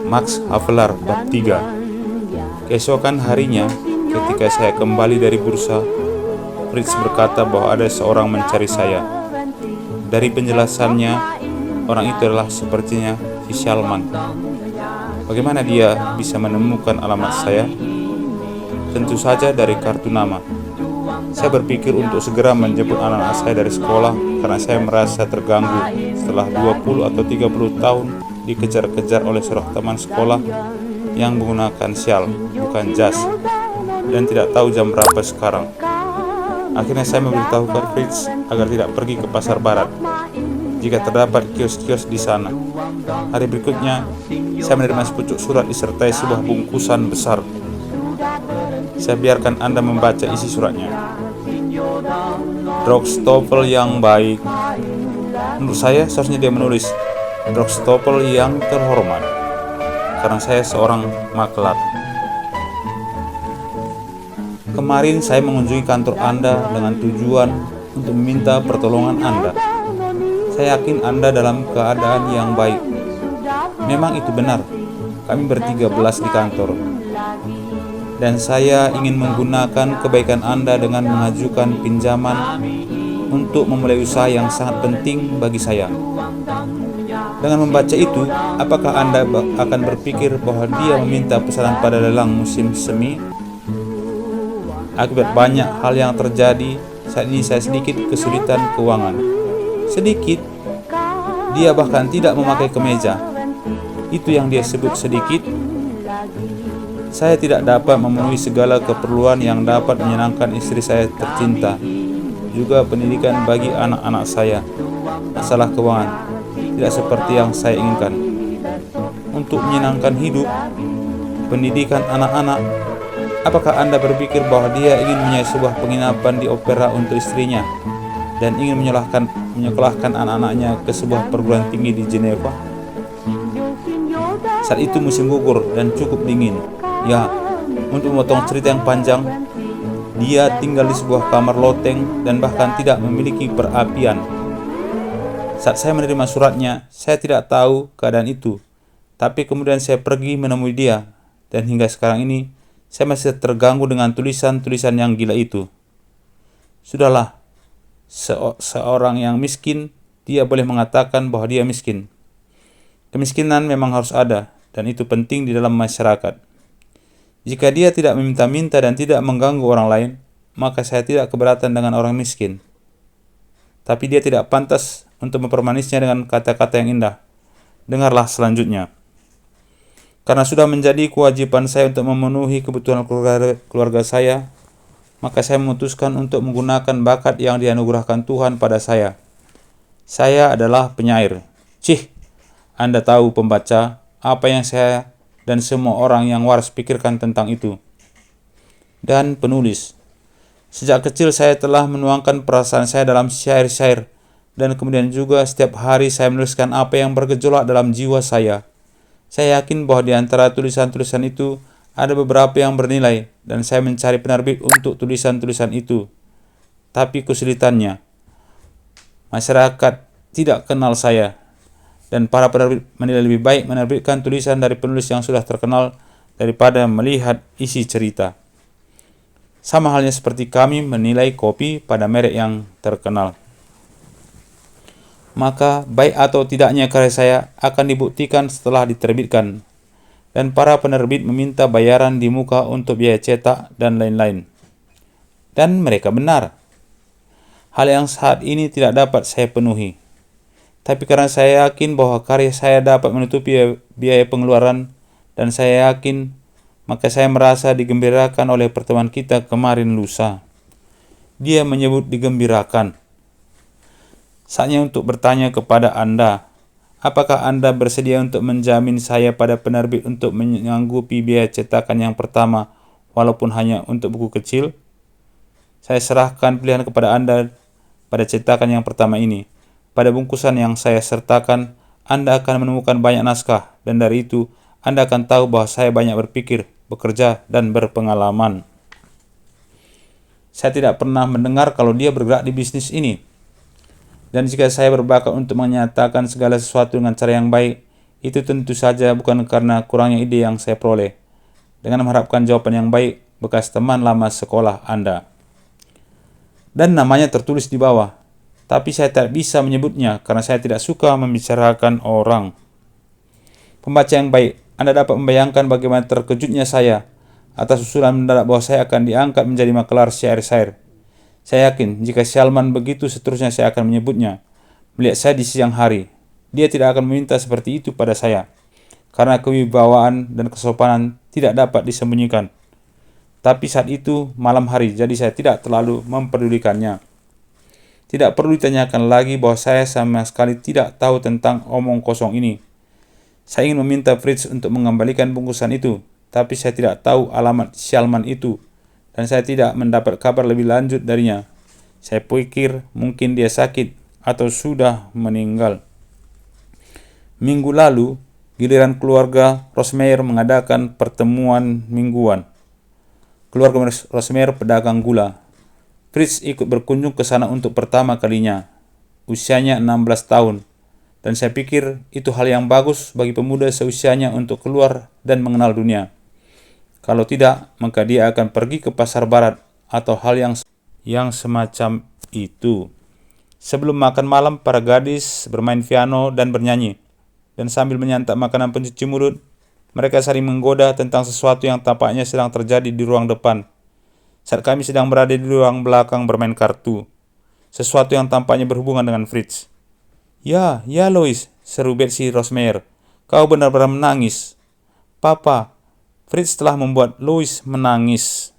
Max Havelaar bab 3. Keesokan harinya, ketika saya kembali dari bursa, Fritz berkata bahwa ada seorang mencari saya. Dari penjelasannya, orang itu adalah sepertinya si Salman. Bagaimana dia bisa menemukan alamat saya? Tentu saja dari kartu nama. Saya berpikir untuk segera menjemput anak-anak saya dari sekolah karena saya merasa terganggu setelah 20 atau 30 tahun dikejar-kejar oleh seorang teman sekolah yang menggunakan syal, bukan jas, dan tidak tahu jam berapa sekarang. Akhirnya saya memberitahukan Fritz agar tidak pergi ke pasar barat jika terdapat kios-kios di sana. Hari berikutnya, saya menerima sepucuk surat disertai sebuah bungkusan besar. Saya biarkan Anda membaca isi suratnya. Drogstoppel yang baik. Menurut saya seharusnya dia menulis Drogstoppel yang terhormat, karena saya seorang maklar. Kemarin saya mengunjungi kantor Anda dengan tujuan untuk meminta pertolongan Anda. Saya yakin Anda dalam keadaan yang baik. Memang itu benar, kami ber-13 di kantor. Dan saya ingin menggunakan kebaikan Anda dengan mengajukan pinjaman untuk memulai usaha yang sangat penting bagi saya. Dengan membaca itu, apakah Anda akan berpikir bahwa dia meminta pesanan pada lelang musim semi? Akibat banyak hal yang terjadi, saat ini saya sedikit kesulitan keuangan. Sedikit? Dia bahkan tidak memakai kemeja. Itu yang dia sebut sedikit? Saya tidak dapat memenuhi segala keperluan yang dapat menyenangkan istri saya tercinta, juga pendidikan bagi anak-anak saya. Masalah keuangan tidak seperti yang saya inginkan. Untuk menyenangkan hidup, pendidikan anak-anak, apakah Anda berpikir bahwa dia ingin mempunyai sebuah penginapan di opera untuk istrinya dan ingin menyekolahkan anak-anaknya ke sebuah perguruan tinggi di Jeneva? Saat itu musim gugur dan cukup dingin. Ya, untuk memotong cerita yang panjang, dia tinggal di sebuah kamar loteng dan bahkan tidak memiliki perapian. Saat saya menerima suratnya, saya tidak tahu keadaan itu. Tapi kemudian saya pergi menemui dia, dan hingga sekarang ini, saya masih terganggu dengan tulisan-tulisan yang gila itu. Sudahlah, seorang yang miskin, dia boleh mengatakan bahwa dia miskin. Kemiskinan memang harus ada, dan itu penting di dalam masyarakat. Jika dia tidak meminta-minta dan tidak mengganggu orang lain, maka saya tidak keberatan dengan orang miskin. Tapi dia tidak pantas untuk mempermanisnya dengan kata-kata yang indah. Dengarlah selanjutnya. Karena sudah menjadi kewajiban saya untuk memenuhi kebutuhan keluarga saya, maka saya memutuskan untuk menggunakan bakat yang dianugerahkan Tuhan pada saya. Saya adalah penyair. Anda tahu pembaca, apa yang saya dan semua orang yang waras pikirkan tentang itu. Dan penulis. Sejak kecil saya telah menuangkan perasaan saya dalam syair-syair, dan kemudian juga setiap hari saya menuliskan apa yang bergejolak dalam jiwa saya. Saya yakin bahwa di antara tulisan-tulisan itu ada beberapa yang bernilai, dan saya mencari penerbit untuk tulisan-tulisan itu. Tapi kesulitannya, masyarakat tidak kenal saya, dan para penerbit menilai lebih baik menerbitkan tulisan dari penulis yang sudah terkenal daripada melihat isi cerita. Sama halnya seperti kami menilai kopi pada merek yang terkenal. Maka baik atau tidaknya karya saya akan dibuktikan setelah diterbitkan, dan para penerbit meminta bayaran di muka untuk biaya cetak dan lain-lain. Dan mereka benar. Hal yang saat ini tidak dapat saya penuhi. Tapi karena saya yakin bahwa karya saya dapat menutupi biaya pengeluaran, dan saya yakin, maka saya merasa digembirakan oleh pertemuan kita kemarin lusa. Dia menyebut digembirakan. Saatnya untuk bertanya kepada Anda, apakah Anda bersedia untuk menjamin saya pada penerbit untuk menyanggupi biaya cetakan yang pertama, walaupun hanya untuk buku kecil? Saya serahkan pilihan kepada Anda pada cetakan yang pertama ini. Pada bungkusan yang saya sertakan, Anda akan menemukan banyak naskah, dan dari itu, Anda akan tahu bahwa saya banyak berpikir, bekerja, dan berpengalaman. Saya tidak pernah mendengar kalau dia bergerak di bisnis ini. Dan jika saya berbakat untuk menyatakan segala sesuatu dengan cara yang baik, Itu tentu saja bukan karena kurangnya ide yang saya peroleh. Dengan mengharapkan jawaban yang baik bekas teman lama sekolah Anda. Dan namanya tertulis di bawah. Tapi saya tidak bisa menyebutnya karena saya tidak suka membicarakan orang. Pembaca yang baik, Anda dapat membayangkan bagaimana terkejutnya saya atas usulan mendadak bahwa saya akan diangkat menjadi makelar syair-syair. Saya yakin jika Salman begitu seterusnya saya akan menyebutnya. Melihat saya di siang hari, dia tidak akan meminta seperti itu pada saya. Karena kewibawaan dan kesopanan tidak dapat disembunyikan. Tapi saat itu malam hari, jadi saya tidak terlalu memperdulikannya. Tidak perlu ditanyakan lagi bahwa saya sama sekali tidak tahu tentang omong kosong ini. Saya ingin meminta Fritz untuk mengembalikan bungkusan itu, tapi saya tidak tahu alamat Salman itu, dan saya tidak mendapat kabar lebih lanjut darinya. Saya pikir mungkin dia sakit atau sudah meninggal. Minggu lalu, giliran keluarga Rosmeyer mengadakan pertemuan mingguan. Keluarga Rosmeyer pedagang gula. Fritz ikut berkunjung ke sana untuk pertama kalinya. Usianya 16 tahun. Dan saya pikir itu hal yang bagus bagi pemuda seusianya untuk keluar dan mengenal dunia. Kalau tidak, maka dia akan pergi ke pasar barat atau hal yang semacam itu. Sebelum makan malam, para gadis bermain piano dan bernyanyi. Dan sambil menyantap makanan pencuci mulut, mereka saling menggoda tentang sesuatu yang tampaknya sedang terjadi di ruang depan. Saat kami sedang berada di ruang belakang bermain kartu. Sesuatu yang tampaknya berhubungan dengan Fritz. Ya, Lois, seru Betsy Rosmeyer. Kau benar-benar menangis. Papa, Fritz telah membuat Lois menangis.